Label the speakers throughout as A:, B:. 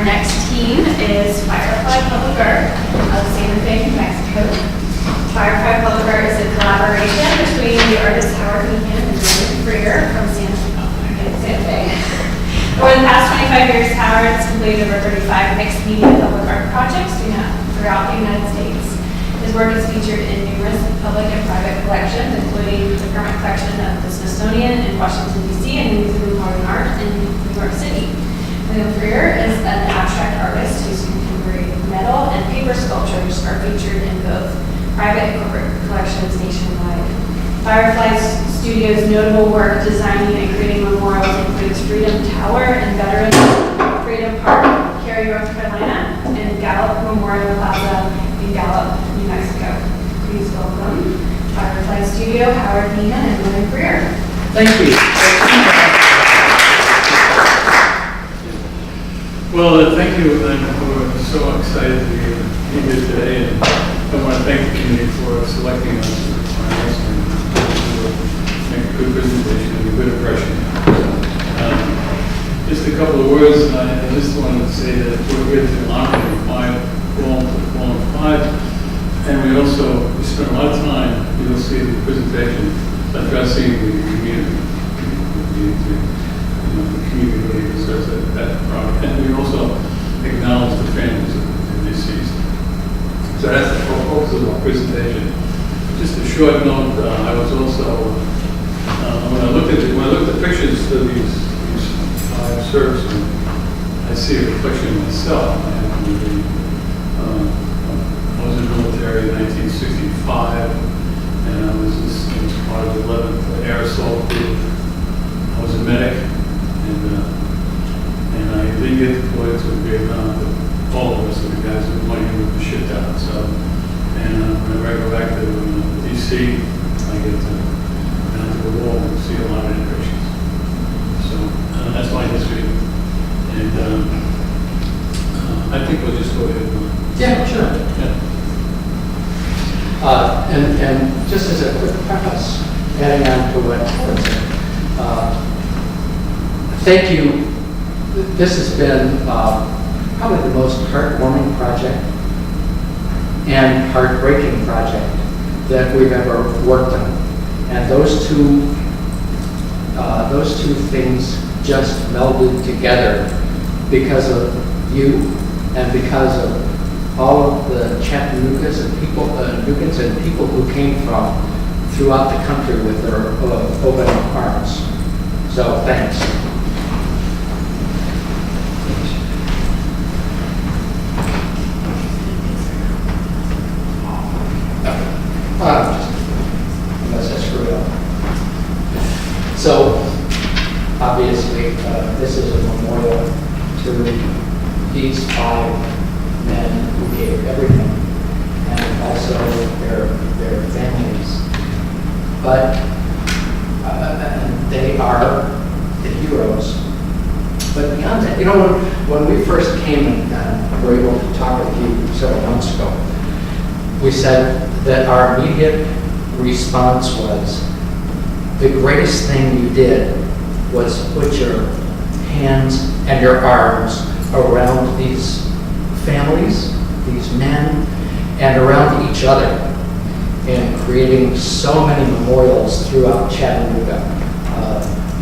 A: next team is Firefly Public Art of Santa Fe, New Mexico. Firefly Public Art is a collaboration between the artists Howard Meehan and William Freer from Santa Fe. Over the past 25 years, Howard has completed over 35 mixed media public art projects throughout the United States. His work is featured in numerous public and private collections, including the current collection of the Smithsonian in Washington, D.C. and the Museum of Modern Art in New York City. William Freer is an abstract artist whose contemporary metal and paper sculptures are featured in both private and corporate collections nationwide. Firefly Studio's notable work designing and creating memorials includes Freedom Tower and Veterans Freedom Park, Cary, North Carolina, and Gallup Memorial Plaza in Gallup, New Mexico. Please welcome Firefly Studio, Howard Meehan, and William Freer.
B: Thank you.
C: Well, thank you, and we're so excited to be here today, and I want to thank the community for selecting us for finals and make a good presentation and a good impression. Just a couple of words, and I just wanted to say that we're here to honor the Fallen Five, and we spent a lot of time, you'll see the presentation, addressing the community. The community really deserves that product. And we also acknowledge the families of the deceased. So that's the focus of our presentation. Just a short note, I was also, when I looked at pictures of these five serfs, I see a reflection of myself. I was in the military in 1965, and I was part of the 11th Air Assault Group. I was a medic. And I didn't get deployed to Vietnam, but all of us, the guys who went in were shipped out. So, and whenever I go back to DC, I get down to the wall and see a lot of integrations. So that's my history. And I think we'll just go ahead.
B: Yeah, sure.
C: Yeah.
B: And just as a quick preface, adding on to what thank you. This has been probably the most heartwarming project and heartbreaking project that we've ever worked on. And those two things just melded together because of you and because of all of the Chattanoogas and Nugans and people who came from throughout the country with their open arms. So thanks. Unless I screw it up. So, obviously, this is a memorial to these five men who gave everything, and also their families. But they are the heroes. But beyond that, when we first came and were able to talk with you several months ago, we said that our immediate response was, the greatest thing you did was put your hands and your arms around these families, these men, and around each other, and creating so many memorials throughout Chattanooga.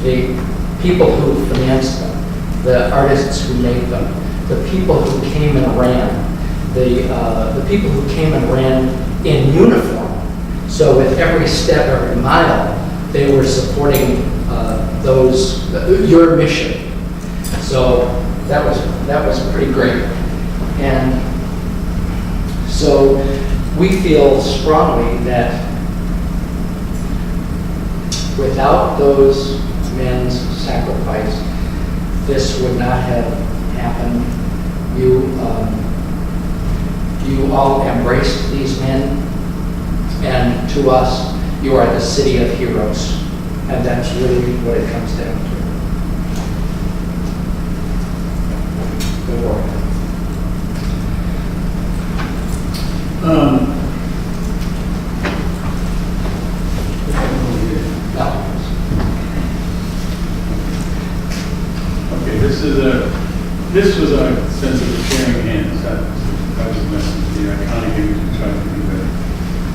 B: The people who financed them, the artists who made them, the people who came and ran, the people who came and ran in uniform. So with every step, every mile, they were supporting your mission. So that was pretty great. And so we feel strongly that without those men's sacrifice, this would not have happened. You all embraced these men, and to us, you are the city of heroes, and that's really what it comes down to. Good work.
C: Okay, this is This was our sense of the sharing hands. That was the message, the iconic image we tried to convey.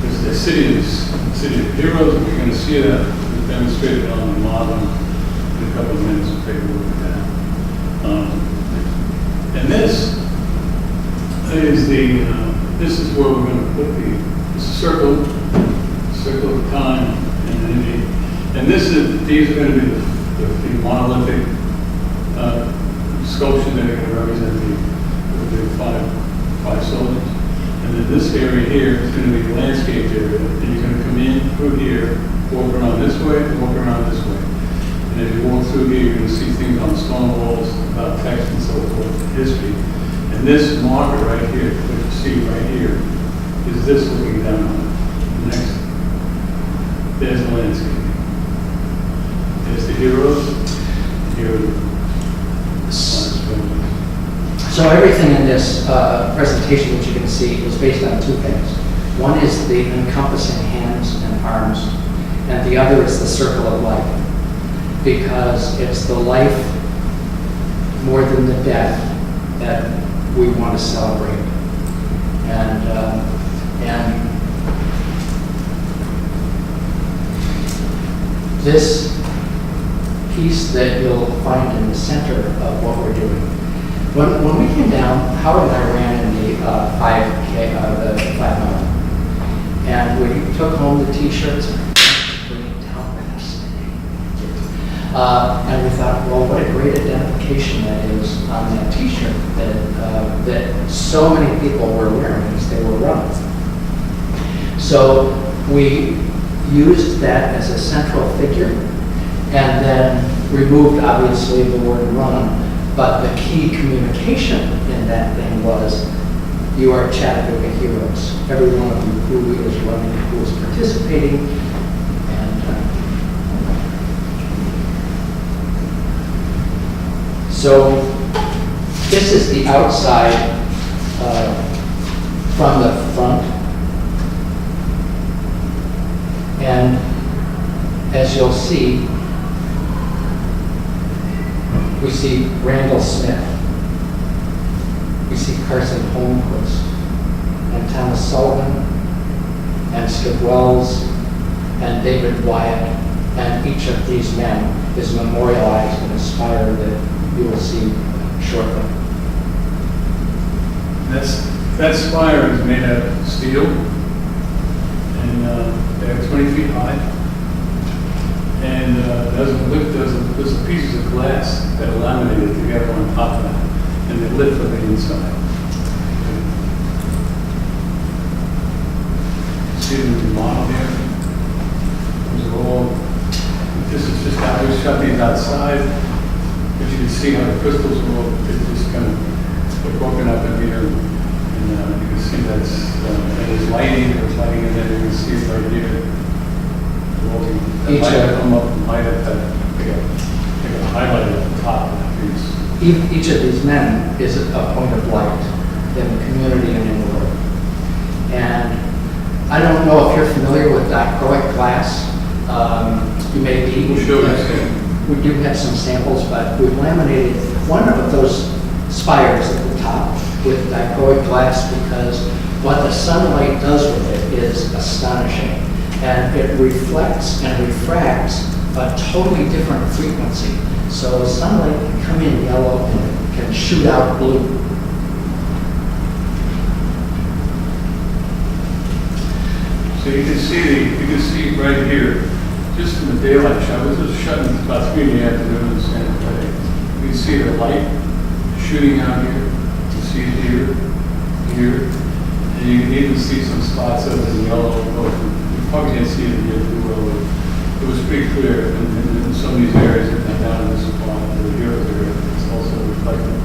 C: It's the city of heroes. We're going to see that demonstrated on the model in a couple of minutes. We'll take a look at that. And this is where we're going to put the circle of time and energy. And these are going to be the monolithic sculpture that are going to represent the five soldiers. And then this area here is going to be the landscape area. And you're going to come in through here, walk around this way, and walk around this way. And as you walk through here, you're going to see things on stone walls about text and so forth, history. And this marker right here, what you see right here, is this looking down on it. Next, there's the landscape. There's the heroes. Here are the
B: So everything in this presentation that you can see is based on two things. One is the encompassing hands and arms, and the other is the circle of life, because it's the life more than the death that we want to celebrate. And this piece that you'll find in the center of what we're doing. When we came down, Howard and I ran in the 5K, the 5 mile, and we took home the T-shirts, bring it down with us. And we thought, well, what a great identification that is on that T-shirt that so many people were wearing as they were running. So we used that as a central figure, and then removed, obviously, the word run. But the key communication in that thing was, you are Chattanooga heroes. Every one of you who is running, who is participating. And so this is the outside from the front. And as you'll see, we see Randall Smith, we see Carson Holmquist, and Thomas Sullivan, and Skip Wells, and David Wyatt, and each of these men is memorialized in a spire that you will see shortly.
C: That spire is made out of steel, and they're 20 feet high. And there's pieces of glass that are laminated together on top of that, and they're lit from the inside. See the model here? This is just how we shot these outside, but you can see how the crystals are all just kind of broken up in here, and you can see there's lighting in there. You can see it right here. Each
B: of these men is a point of light in the community and in the world. And I don't know if you're familiar with dichroic glass. You may be.
C: We'll show you.
B: We do have some samples, but we've laminated one of those spires at the top with dichroic glass because what the sunlight does with it is astonishing. And it reflects and refracts a totally different frequency. So sunlight can come in yellow and it can shoot out blue.
C: So you can see right here, just in the daylight shot. This was shot at about 3 in the afternoon in San Jose. You can see the light shooting out here. You can see it here, and you can even see some spots of it in yellow. You probably can't see it here too well. It was pretty clear in some of these areas, and down in this spot, the heroes area, it's also reflected.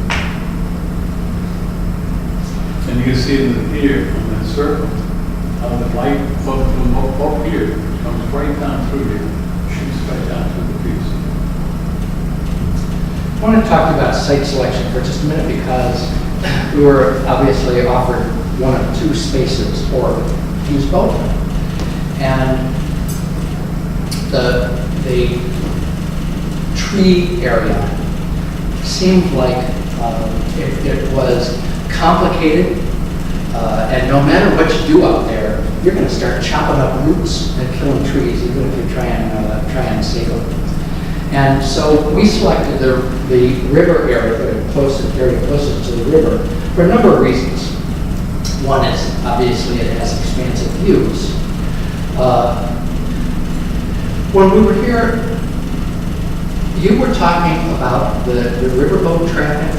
C: And you can see it here from that circle. The light up here comes right down through here, shoots right down through the piece.
B: I want to talk about site selection for just a minute because we were obviously offered one of two spaces or use both. And the tree area seemed like complicated, and no matter what you do out there, you're going to start chopping up roots and killing trees, even if you try and save them. And so we selected the river area, the area closest to the river, for a number of reasons. One is, obviously, it has expansive views. When we were here, you were talking about the riverboat traffic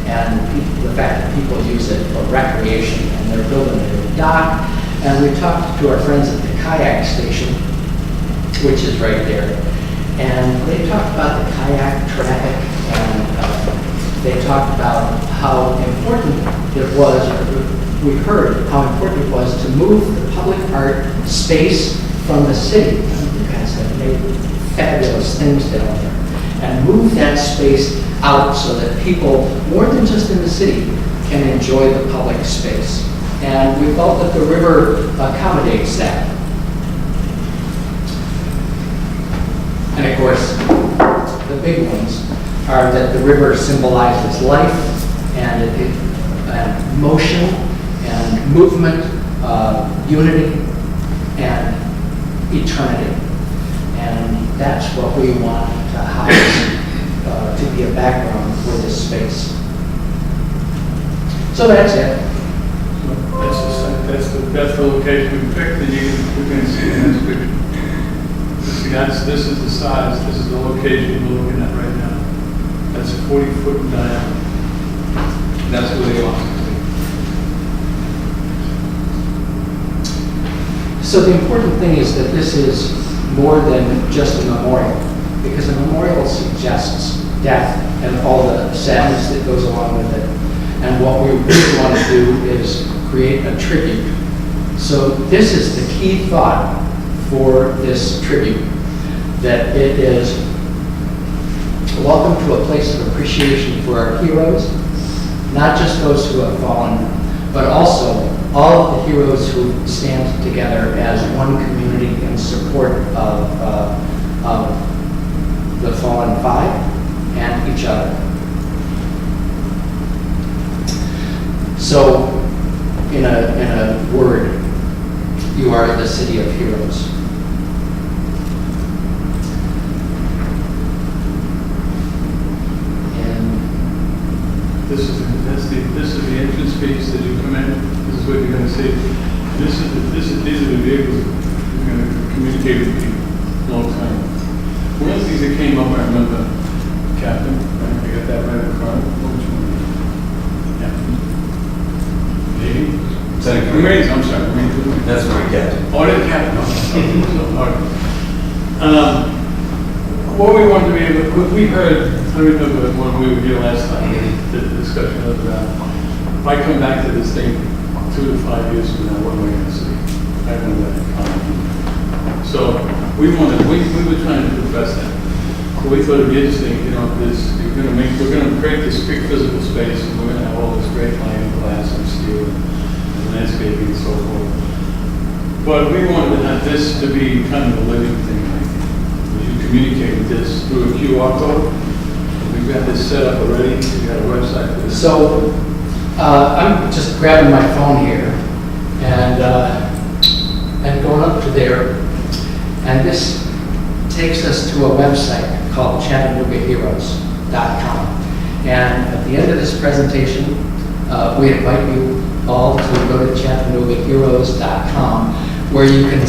B: and the fact that people use it for recreation, and they're building a new dock. And we talked to our friends at the kayak station, which is right there. And they talked about the kayak traffic, and they talked about how important it was, or we heard how important it was to move the public art space from the city. You guys have made fabulous things down there. And move that space out so that people, more than just in the city, can enjoy the public space. And we felt that the river accommodates that. And of course, the big ones are that the river symbolizes life and motion and movement, unity and eternity. And that's what we want to house, to be a background for this space. So that's it.
C: That's the location we picked, and you can see in this picture. This is the size, this is the location we're looking at right now. That's 40 foot in diameter. That's where they are.
B: So the important thing is that this is more than just a memorial, because a memorial suggests death and all the sadness that goes along with it. And what we really want to do is create a tribute. So this is the key thought for this tribute, that it is welcome to a place of appreciation for our heroes, not just those who have fallen, but also all of the heroes who stand together as one community in support of the fallen five and each other. So, in a word, you are the city of heroes.
C: This is the entrance piece that you come in. This is what you're going to see. These are the vehicles you're going to communicate with people long time. One of the things that came up, I remember, Captain, right? I got that right in front. Which one? Captain. Navy. Marines. I'm sorry. Marines.
D: That's my captain.
C: Oh, the captain. What we wanted to be able to, we heard, I remember when we were here last time, the discussion of if I come back to this thing 2 to 5 years from now, what am I going to see? I don't know that. So we were trying to do the best thing. So we thought it'd be interesting, we're going to create this big physical space, and we're going to have all this great lighting, glass and steel and landscaping and so forth. But we wanted to have this to be kind of a living thing. Communicate with this through a QR code. We've got this set up already. We've got a website for this.
B: So I'm just grabbing my phone here and going up to there, and this takes us to a website called ChattanoogaHeroes.com. And at the end of this presentation, we invite you all to go to ChattanoogaHeroes.com, where you can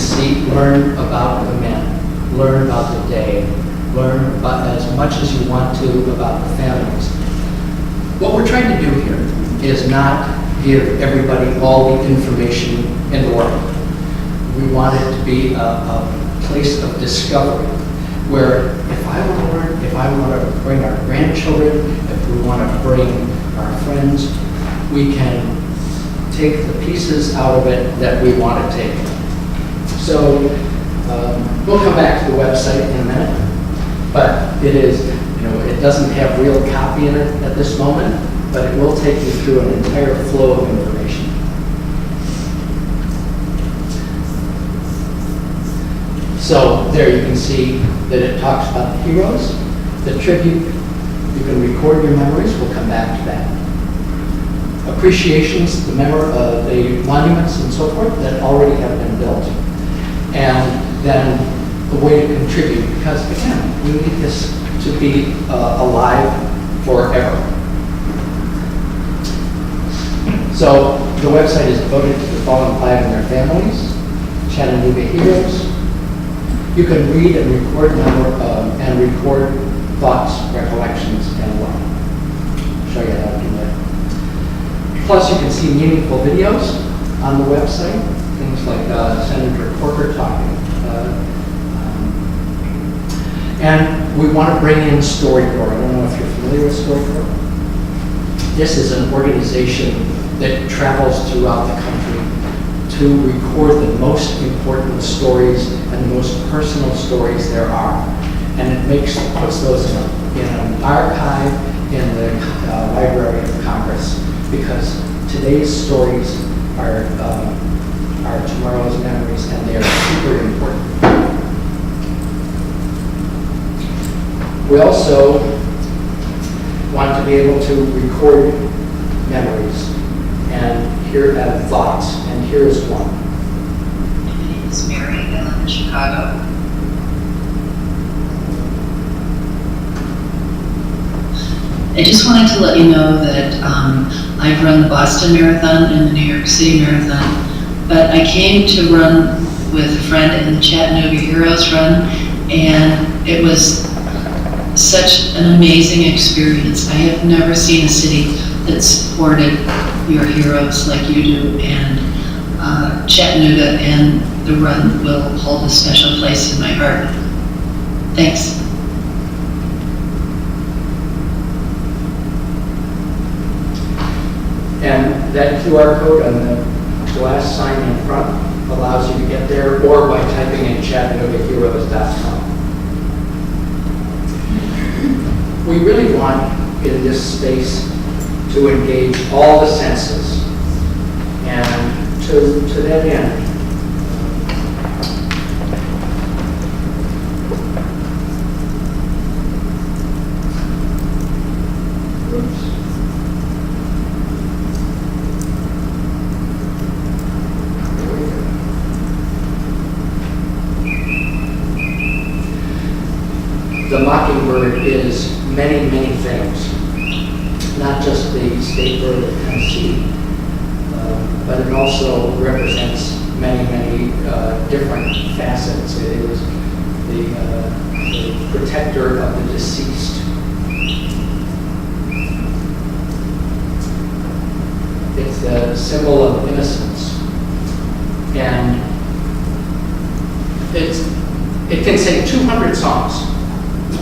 B: learn about the men, learn about the day, learn about as much as you want to about the families. What we're trying to do here is not give everybody all the information in the world. We want it to be a place of discovery, where if I want to learn, if I want to bring our grandchildren, if we want to bring our friends, we can take the pieces out of it that we want to take. So we'll come back to the website in a minute, but it is, it doesn't have real copy in it at this moment, but it will take you through an entire flow of information. So there you can see that it talks about the heroes, the tribute. You can record your memories. We'll come back to that. appreciations, the monuments and so forth that already have been built, and then a way to contribute, because again, we need this to be alive forever. So the website is devoted to the fallen flag and their families, Chattanooga heroes. You can read and record thoughts, recollections, and more. I'll show you how to do that. Plus, you can see meaningful videos on the website, things like Senator Corker talking. And we want to bring in Storycorps. I don't know if you're familiar with Storycorps. This is an organization that travels throughout the country to record the most important stories and the most personal stories there are. And it puts those in an archive in the Library of Congress, because today's stories are tomorrow's memories, and they are super important. We also want to be able to record memories and hear thoughts, and here is one.
D: My name is Mary, I live in Chicago. I just wanted to let you know that I've run the Boston Marathon and the New York City Marathon, but I came to run with a friend in the Chattanooga Heroes Run, and it was such an amazing experience. I have never seen a city that supported your heroes like you do, and Chattanooga and the run will hold a special place in my heart. Thanks.
B: And that QR code on the glass sign in front allows you to get there, or by typing in ChattanoogaHeroes.com. We really want in this space to engage all the senses, and to that end, the mockingbird is many, many things. Not just the state bird of Tennessee, but it also represents many, many different facets. It is the protector of the deceased. It's the symbol of innocence. And it can sing 200 songs.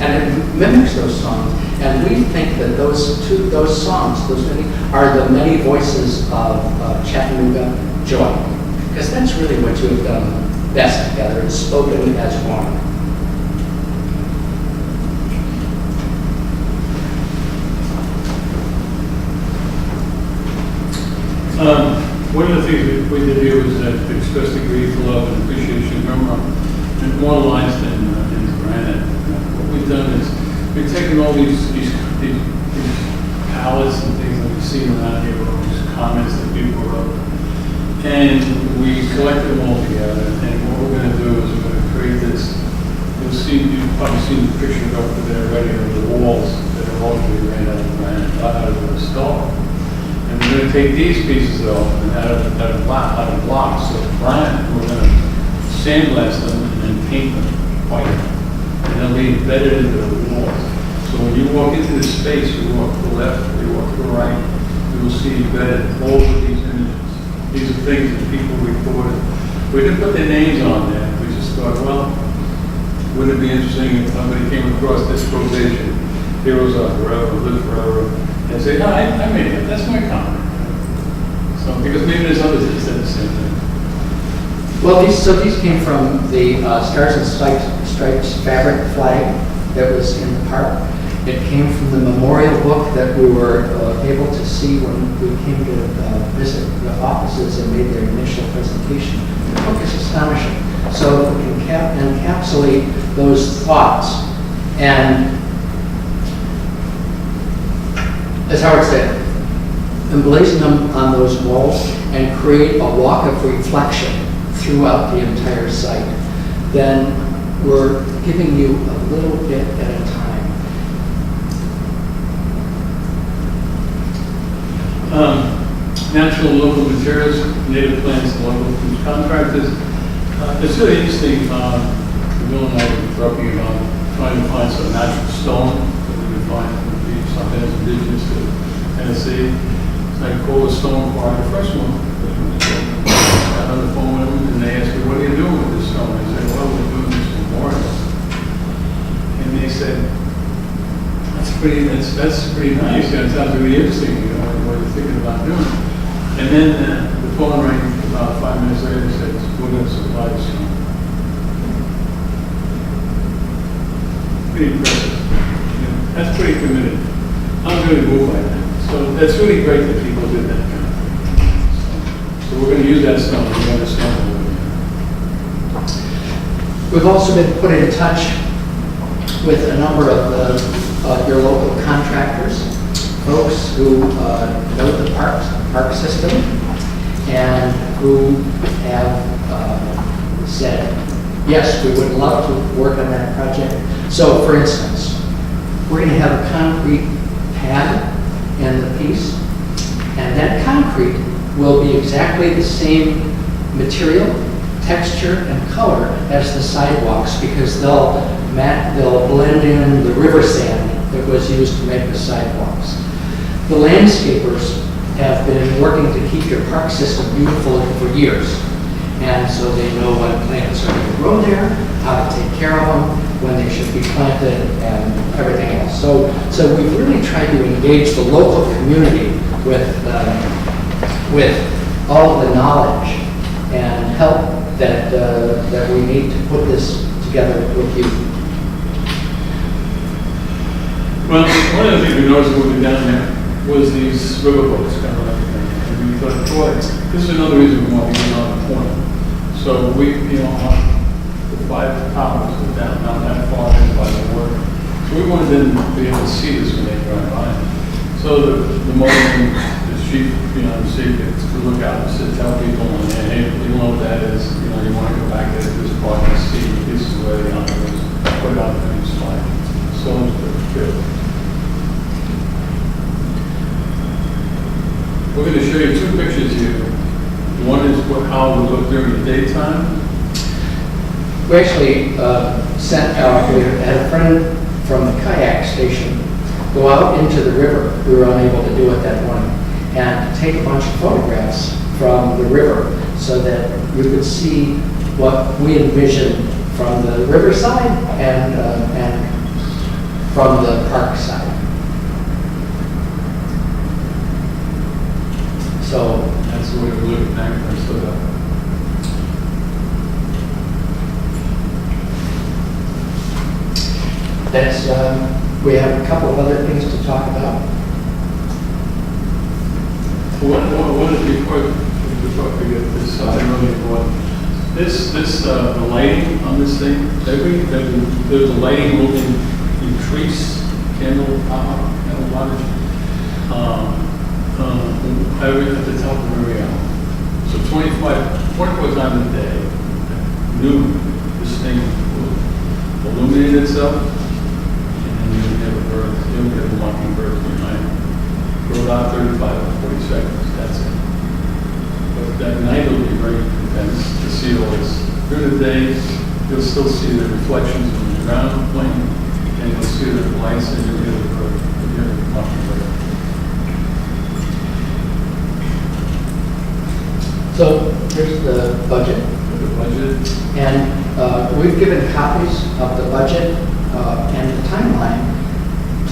B: And it mimics those songs, and we think that those songs, are the many voices of Chattanooga joy, because that's really what you have done best together, is spoken as one.
C: One of the things we did here was to express the grief, love, and appreciation in more lines than granite. We've done is we've taken all these palettes and things that we've seen around here, all these comments that people wrote, and we collected them all together. And what we're going to do is we're going to create this. You've probably seen the picture up there already of the walls that are largely made out of granite, out of stone. And we're going to take these pieces off and out of blocks of granite. We're going to sandblast them and paint them white. And they'll be embedded into the walls. So when you walk into this space, you walk to the left, you walk to the right, you will see embedded all of these images. These are things that people reported. We didn't put their names on there. We just thought, well, wouldn't it be interesting if somebody came across this quotation, heroes are forever, live forever, and say, no, I made it. That's my comment. So, because maybe there's others that said the same thing.
B: Well, these came from the Stars and Stripes fabric flag that was in the park. It came from the memorial book that we were able to see when we came to visit the offices and made their initial presentation. The book is astonishing. So we can encapsulate those thoughts. And as Howard said, emblazon them on those walls and create a walk of reflection throughout the entire site, then we're giving you a little bit at a time.
C: Natural local materials, native plants, and local food contractors. It's really interesting, Bill and I were talking about trying to find some natural stone that we could find that would be something that's indigenous to Tennessee. So I called a stone quarry, the first one. I got on the phone with them and they asked me, what are you doing with this stone? I said, well, we're doing this memorial. And they said, that's pretty nice. It sounds really interesting, you know, what you're thinking about doing. And then the phone rang about 5 minutes later and said, we're going to supply the stone. Pretty impressive. You know, that's pretty committed. I'm really moved by that. So that's really great that people did that kind of thing. So we're going to use that stone. We're going to stone it.
B: We've also been put in touch with a number of your local contractors, folks who know the park system and who have said, yes, we would love to work on that project. So, for instance, we're going to have a concrete pad in the piece, and that concrete will be exactly the same material, texture, and color as the sidewalks, because they'll blend in the river sand that was used to make the sidewalks. The landscapers have been working to keep your park system beautiful for years, and so they know what plants are going to grow there, how to take care of them, when they should be planted, and everything else. So we've really tried to engage the local community with all of the knowledge and help that we need to put this together with you.
C: Well, one of the things we noticed when we were down there was these riverboats coming up. And we thought, boy, this is another reason we want to get on the point. So we, you know, the 5 towers are down not that far in by the water. So we wanted them to be able to see this when they drive by. So the moment the chief, you know, the safety to look out and sit, tell people, and hey, you know what that is, you know, you want to go back to this part and see this is where the honor is, put it on the next slide. So it's good. We're going to show you 2 pictures here. One is how it would look during the daytime.
B: We actually sent out, we had a friend from the kayak station go out into the river. We were unable to do it that morning, and take a bunch of photographs from the river so that you could see what we envisioned from the riverside and from the park side. So
C: that's the way we look back and stood up.
B: that's, we have a couple of other things to talk about.
C: One is before we get this, something really important. The lighting on this thing, there's a lighting will increase candle power, candle wattage, at the top of every hour. So 24 times a day, this thing will illuminate itself, and then you'll get a bird, you'll get a mockingbird behind. For about 35 or 40 seconds, that's it. But that night will be very intense to see all this. During the day, you'll still see the reflections from the ground plane, and you'll see the lights, and you'll hear the bird, you'll hear the mockingbird.
B: So here's the budget.
C: The budget.
B: And we've given copies of the budget and the timeline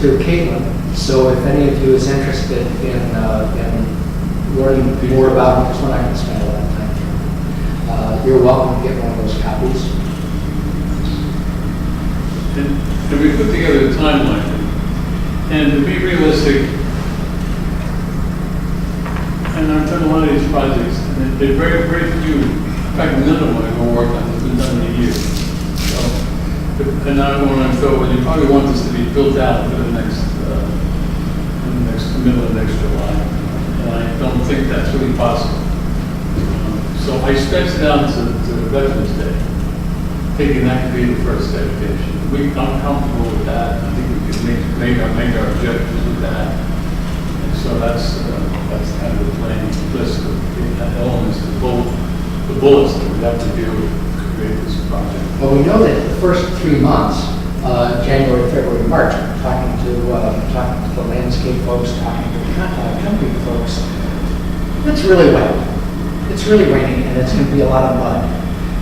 B: to Caitlin. So if any of you is interested in learning more about it, because we're not going to spend a lot of time here, you're welcome to get one of those copies.
C: And we put together a timeline. And to be realistic, and I've done a lot of these projects, and they're very, very few. In fact, none of them I go work on has been done in a year. So, and I want to thought, well, you probably want this to be built out for the next middle of next July. absolutely possible. So I stretched it out to Veterans Day, thinking that could be the first dedication. I'm comfortable with that. I think we can make our objectives with that. And so that's kind of the planning list of elements, the bullets that we have to do to create this project.
B: Well, we know that the first 3 months, January, February, March, talking to the landscape folks, talking to the company folks, it's really wet. It's really raining, and it's going to be a lot of mud.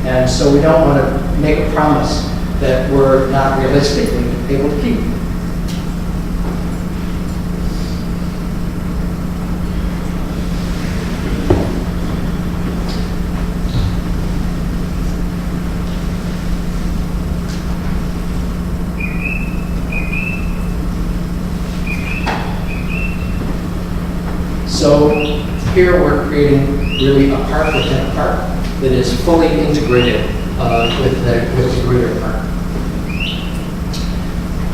B: And so we don't want to make a promise that we're not realistically able to keep. So here we're creating really a park within a park that is fully integrated with the greater park.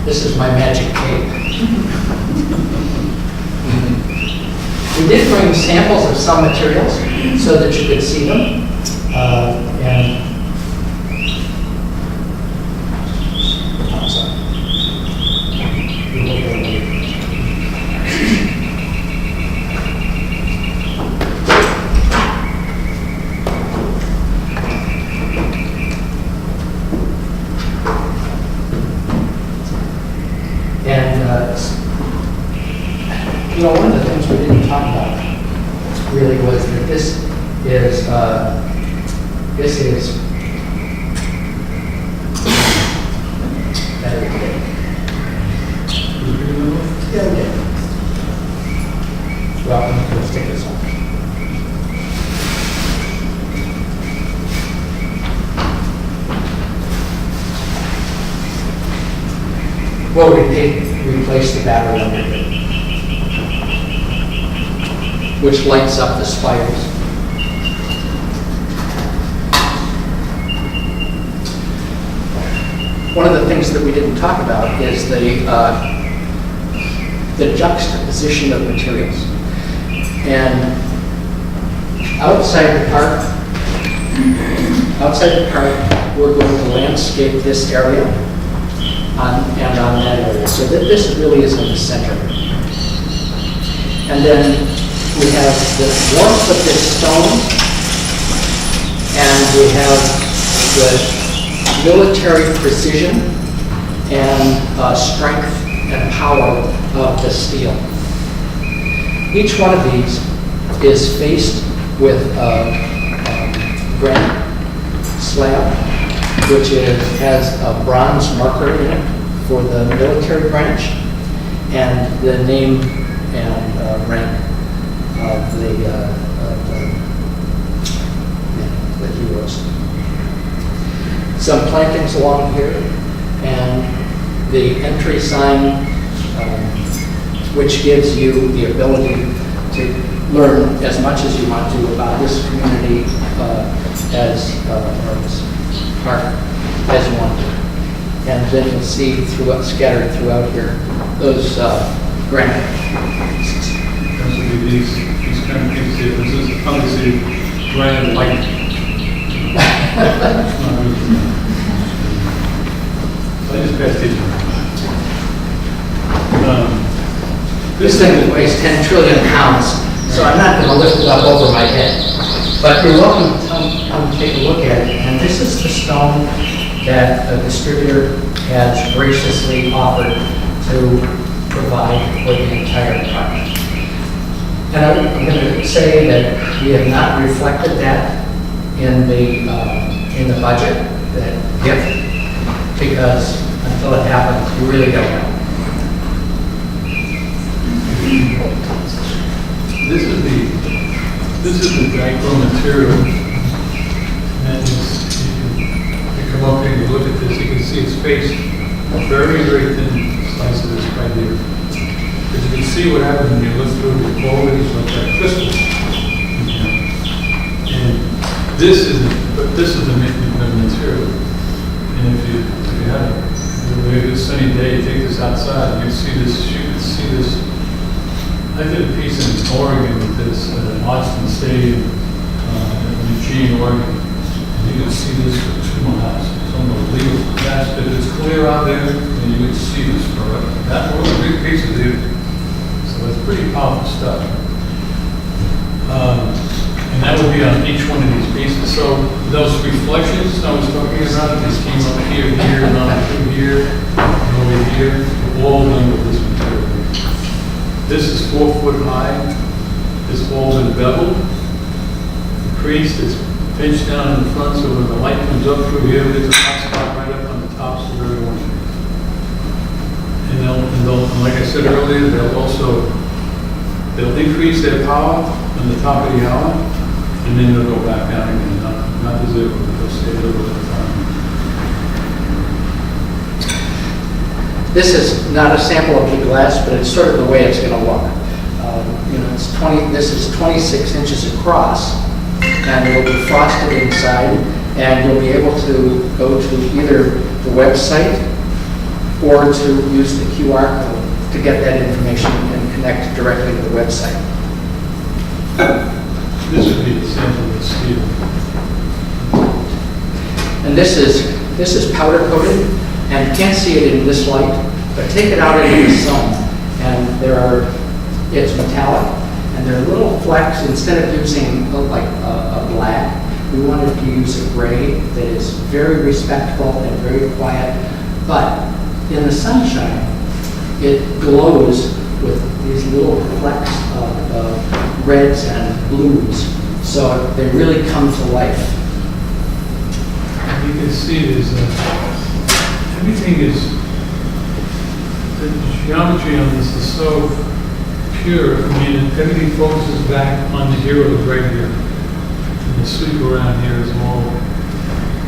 B: This is my magic cake. We did bring samples of some materials so that you could see them. You know, one of the things we didn't talk about really was that this is yeah, we did. Well, I'm going to stick this on. Well, we did replace the battery under it, which lights up the spires. One of the things that we didn't talk about is the juxtaposition of materials. And outside the park, we're going to landscape this area and on that area, so that this really is in the center. And then we have the warmth of this stone, and we have the military precision and strength and power of the steel. Each one of these is faced with a granite slab, which has a bronze marker in it for the military branch and the name and rank of the heroes. Some plantings along here, and the entry sign, which gives you the ability to learn as much as you want to about this community or this park as you want to. And then you'll see scattered throughout here those granite pieces.
C: These kind of things here, this is obviously granite light. I just passed it.
B: This thing weighs 10 trillion pounds, so I'm not going to lift it up over my head. But you're welcome to come take a look at it. And this is the stone that a distributor has graciously offered to provide for the entire project. And I'm going to say that we have not reflected that in the budget, that gift, because until it happens, you really don't know.
C: This is the dichrome material, and you come up here and you look at this, you can see it's faced very, very thin slice of this right here. But you can see what happens when you look through the qualities of that crystals. And this is the material. And if you have a sunny day, you take this outside, you can see this. I did a piece in Oregon with this, Austin say, Eugene, Oregon. And you can see this for 2 miles. It's unbelievable. If it's clear out there, then you can see this forever. That was a big piece of data. So it's pretty powerful stuff. And that would be on each one of these pieces. So those reflections I was talking about, these came up here, here, and on through here, and over here, all done with this material. This is 4 foot high. This wall's been beveled. The crease that's pinched down in the front, so when the light comes up through here, there's a hot spot right up on the tops of everyone. And like I said earlier, they'll increase their power on the top of the hour, and then they'll go back down again, not to zero, but they'll stay a little bit of time.
B: This is not a sample of the glass, but it's sort of the way it's going to look. This is 26 inches across, and it'll be frosted inside, and you'll be able to go to either the website or to use the QR code to get that information and connect directly to the website.
C: This would be the sample of steel.
B: And this is powder coated, and you can't see it in this light, but take it out into the sun, and it's metallic, and there are little flecks. Instead of using like a black, we wanted to use a gray that is very respectful and very quiet, but in the sunshine, it glows with these little flecks of reds and blues, so they really come to life.
C: You can see there's everything is, the geometry on this is so pure. I mean, everything focuses back on the heroes right here. And the sweep around here is all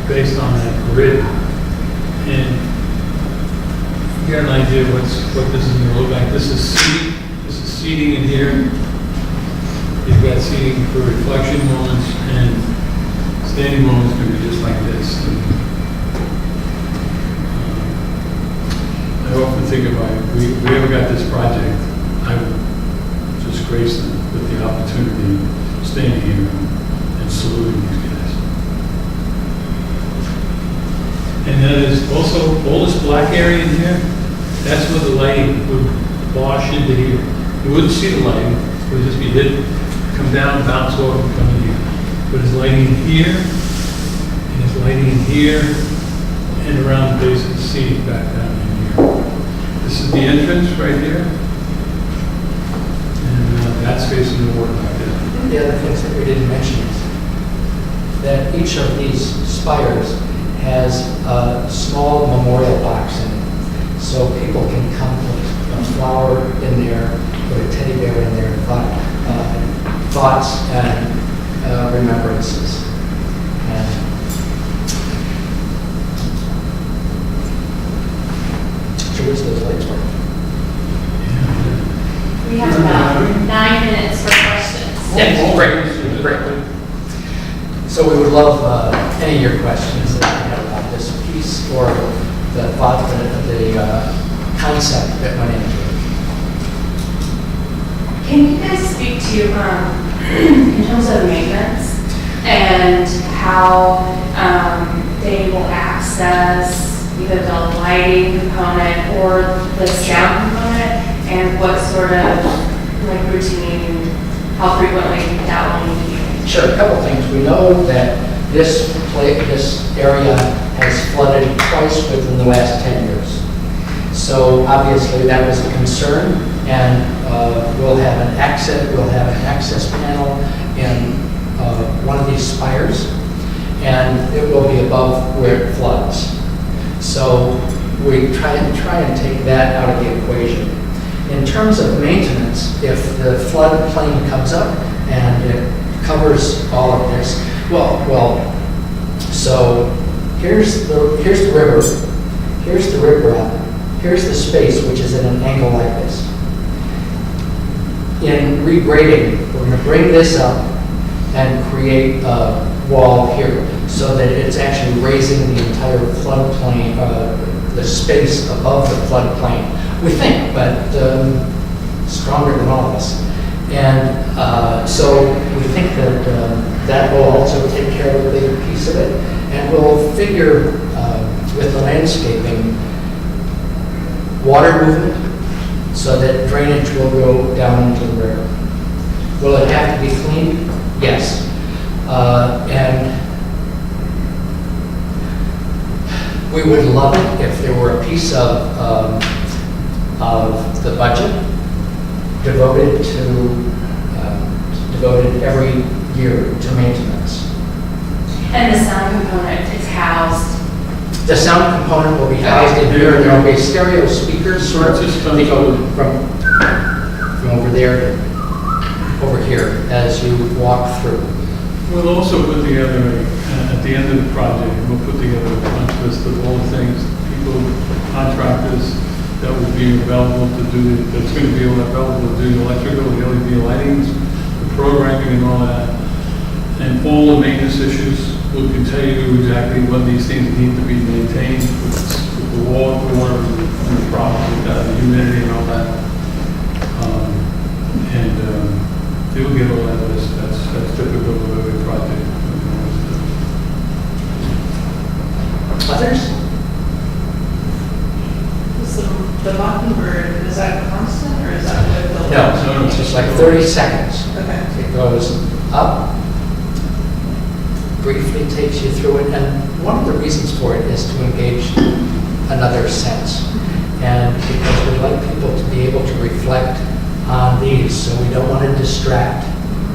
C: based on that grid. And you get an idea what this is going to look like. This is seating. This is seating in here. You've got seating for reflection moments, and standing moments can be just like this. I often think about it. If we ever got this project, I would just grace them with the opportunity of standing here and saluting these guys. And then there's also all this black area in here. That's where the lighting would wash into here. You wouldn't see the lighting. It would just be hidden, come down, bounce off, and come in here. But there's lighting in here, and there's lighting in here, and around the base of the seat back down in here. This is the entrance right here, and that's facing the water back there.
B: The other things that we didn't mention is that each of these spires has a small memorial box in it. So people can come with a flower in there, put a teddy bear in there, thoughts and remembrances. So where's those lights for?
A: We have about 9 minutes for questions.
B: Yes, great. So we would love any of your questions that you have about this piece or the thought, the concept that went into it.
A: Can you guys speak to, in terms of maintenance and how they will access either the lighting component or the sound component, and what sort of like routine, how frequently that will need to be?
B: Sure, a couple things. We know that this area has flooded twice within the last 10 years. So obviously that was a concern, and we'll have an access panel in one of these spires, and it will be above where it floods. So we try and take that out of the equation. In terms of maintenance, if the floodplain comes up and it covers all of this, so here's the river, here's the riprap, here's the space, which is at an angle like this. In regrading, we're going to bring this up and create a wall here so that it's actually raising the entire floodplain, the space above the floodplain. We think, but stronger than all of us. And so we think that figure with the landscaping, water movement, so that drainage will go down into the river. Will it have to be cleaned? Yes. And we would love it if there were a piece of the budget devoted every year to maintenance.
A: And the sound component is housed.
B: The sound component will be housed in here, and there will be stereo speakers, sort of, they go from over there to over here as you walk through.
C: We'll also put together, at the end of the project, we'll put together a bunch list of all the things, people, contractors that will be available to do, that's going to be available to do the electrical, the LED lightings, the programming and all that. And all the maintenance issues, we can tell you exactly what these things need to be maintained with the water and the problems with that, the humidity and all that. They will get all that list. That's typical of every project.
B: Others?
E: The Mockingbird, is that constant or is that what?
B: No, it's just like 30 seconds.
E: Okay.
B: It goes up, briefly takes you through it, and one of the reasons for it is to engage another sense. And because we'd like people to be able to reflect on these, so we don't want to distract.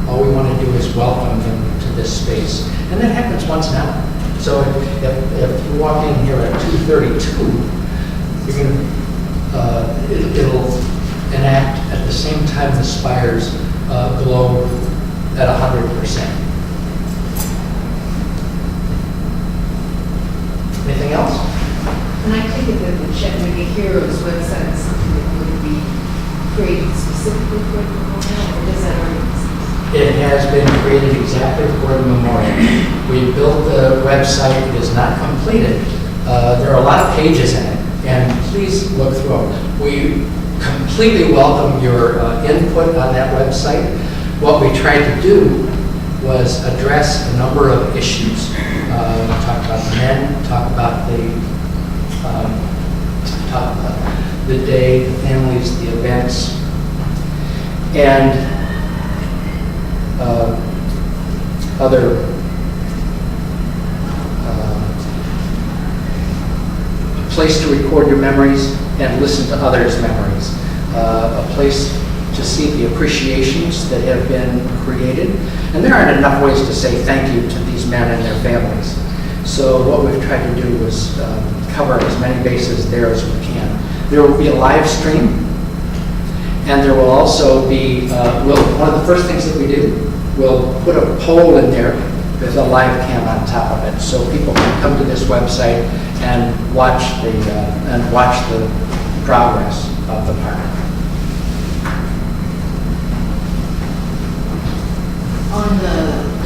B: All we want to do is welcome them to this space. And that happens once an hour. So if you walk in here at 2:32, you're going to, it'll enact at the same time the spires glow at 100%. Anything else?
F: And I take it that the Chattanooga Heroes website is something that would be created specifically for the memorial, or does that already exist?
B: It has been created exactly for the memorial. We built the website. It is not completed. There are a lot of pages in it, and please look through them. We completely welcome your input on that website. What we tried to do was address a number of issues. Talk about the men, talk about the day, the families, the events, and other place to record your memories and listen to others' memories. A place to see the appreciations that have been created. And there aren't enough ways to say thank you to these men and their families. So what we've tried to do was cover as many bases there as we can. There will be a live stream, and there will also be, one of the first things that we do, we'll put a poll in there with a live cam on top of it, so people can come to this website and watch the progress of the park.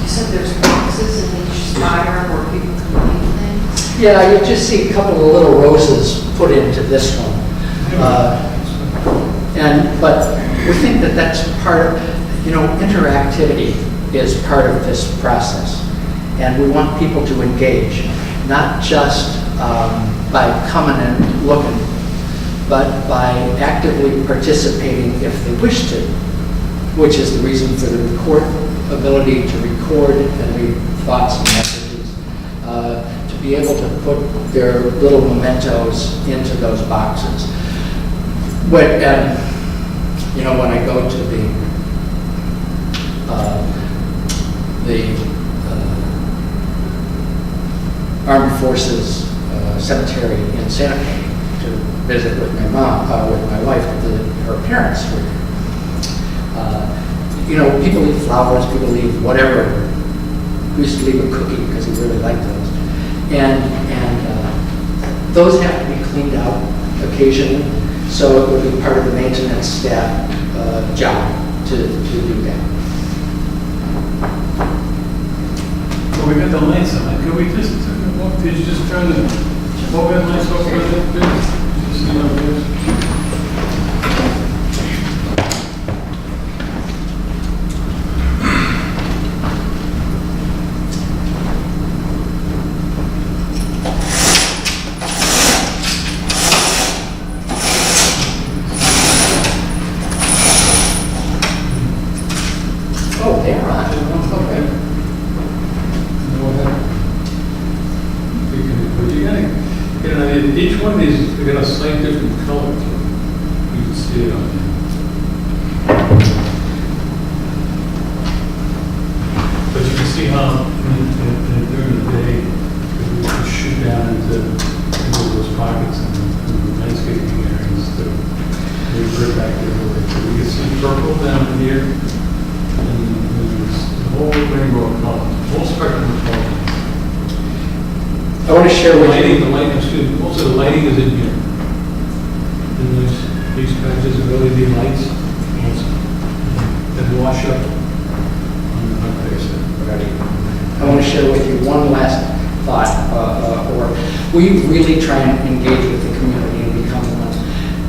F: You said there's boxes in each spire where people can leave things?
B: Yeah, you just see a couple of little roses put into this one. But we think that that's part of, interactivity is part of this process. And we want people to engage, not just by coming and looking, but by actively participating if they wish to, which is the reason for the ability to record and read thoughts and messages, to be able to put their little mementos into those boxes. When I go to the Armed Forces Cemetery in Santa Fe to visit with my mom, with my wife, her parents were there. People leave flowers, people leave whatever. We used to leave a cookie because we really liked those. And those have to be cleaned out occasionally, so it would be part of the maintenance staff job to do that.
C: Well, we got the lights on. Could we just, did you just turn the overhead lights off for a little bit? Just see how it is.
B: they are on. Okay.
C: Go ahead. But you gotta, you know, each one of these, they got a slight different color to it. You can see it on there. But you can see how during the day, we could shoot down into those pockets and the landscaping areas to revert back the other way. So we can see purple down here, and there's the whole rainbow of colors, whole spectrum of colors.
B: I want to share with you.
C: The lighting, excuse me, most of the lighting is in here. And these patches of LED lights, that wash up on the face.
B: I want to share with you one last thought, or we really try and engage with the community and become one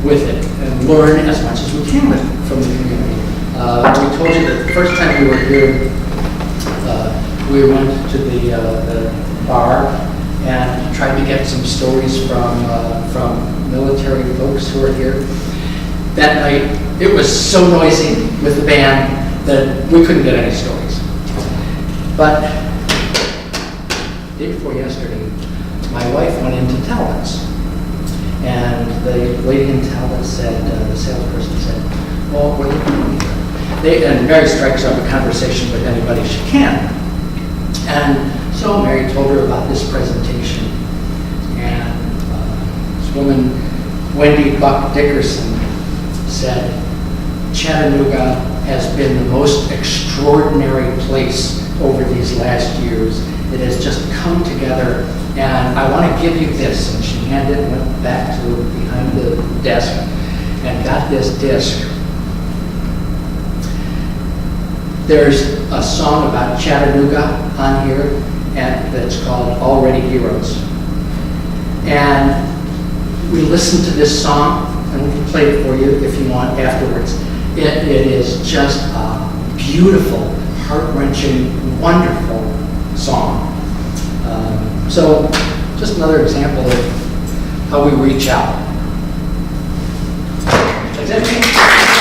B: with it and learn as much as we can from the community. We told you that the first time we were here, we went to the bar and tried to get some stories from military folks who are here. That night, it was so noisy with the band that we couldn't get any stories. But day before yesterday, my wife went into Talbot's, and the lady in Talbot said, the salesperson said, "Well, what are you doing here?" And Mary strikes up a conversation with anybody she can. And so Mary told her about this presentation, and this woman, Wendy Buck Dickerson, said, "Chattanooga has been the most extraordinary place over these last years. It has just come together, and I want to give you this." And she handed it, went back to behind the desk, and got this disc. There's a song about Chattanooga on here, and that's called Already Heroes. And we listened to this song, and we can play it for you if you want afterwards. It is just a beautiful, heart-wrenching, wonderful song. So just another example of how we reach out. Is that me?